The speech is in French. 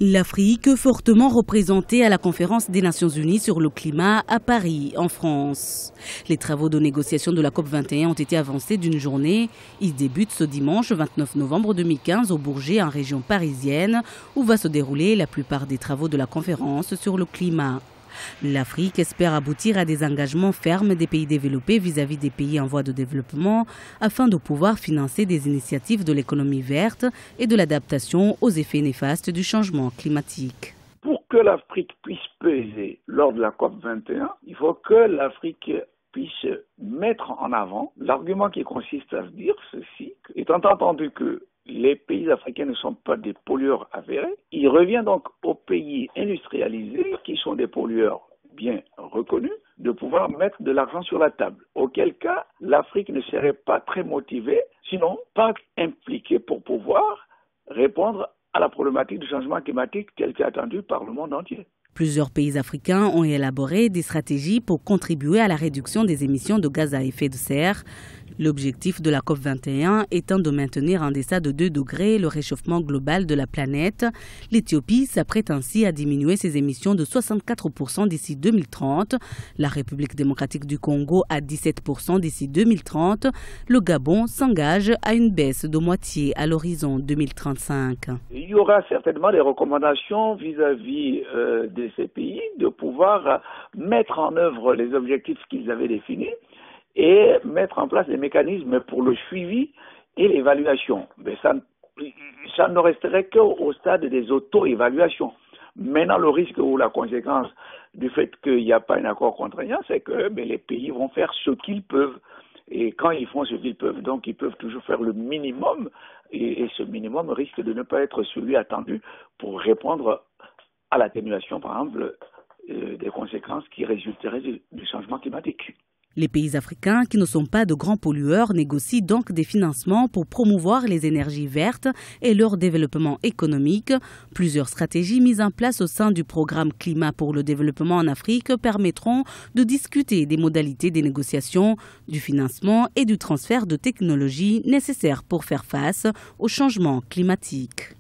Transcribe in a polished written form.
L'Afrique, fortement représentée à la conférence des Nations Unies sur le climat à Paris, en France. Les travaux de négociation de la COP21 ont été avancés d'une journée. Ils débutent ce dimanche 29 novembre 2015 au Bourget, en région parisienne, où va se dérouler la plupart des travaux de la conférence sur le climat. L'Afrique espère aboutir à des engagements fermes des pays développés vis-à-vis des pays en voie de développement afin de pouvoir financer des initiatives de l'économie verte et de l'adaptation aux effets néfastes du changement climatique. Pour que l'Afrique puisse peser lors de la COP21, il faut que l'Afrique puisse mettre en avant l'argument qui consiste à se dire ceci, étant entendu que les pays africains ne sont pas des pollueurs avérés, il revient donc aux pays industrialisés, qui sont des pollueurs bien reconnus, de pouvoir mettre de l'argent sur la table. Auquel cas, l'Afrique ne serait pas très motivée, sinon pas impliquée pour pouvoir répondre à la problématique du changement climatique telle qu'elle est attendue par le monde entier. Plusieurs pays africains ont élaboré des stratégies pour contribuer à la réduction des émissions de gaz à effet de serre. L'objectif de la COP21 étant de maintenir en deçà de 2 degrés le réchauffement global de la planète. L'Éthiopie s'apprête ainsi à diminuer ses émissions de 64% d'ici 2030, la République démocratique du Congo à 17% d'ici 2030. Le Gabon s'engage à une baisse de moitié à l'horizon 2035. Il y aura certainement des recommandations vis-à-vis de ces pays de pouvoir mettre en œuvre les objectifs qu'ils avaient définis et mettre en place des mécanismes pour le suivi et l'évaluation. Mais ça ne resterait qu'au stade des auto-évaluations. Maintenant, le risque ou la conséquence du fait qu'il n'y a pas un accord contraignant, c'est que les pays vont faire ce qu'ils peuvent. Et quand ils font ce qu'ils peuvent, donc ils peuvent toujours faire le minimum. Et ce minimum risque de ne pas être celui attendu pour répondre à l'atténuation, par exemple, des conséquences qui résulteraient du changement climatique. Les pays africains, qui ne sont pas de grands pollueurs, négocient donc des financements pour promouvoir les énergies vertes et leur développement économique. Plusieurs stratégies mises en place au sein du programme Climat pour le développement en Afrique permettront de discuter des modalités des négociations, du financement et du transfert de technologies nécessaires pour faire face au changement climatique.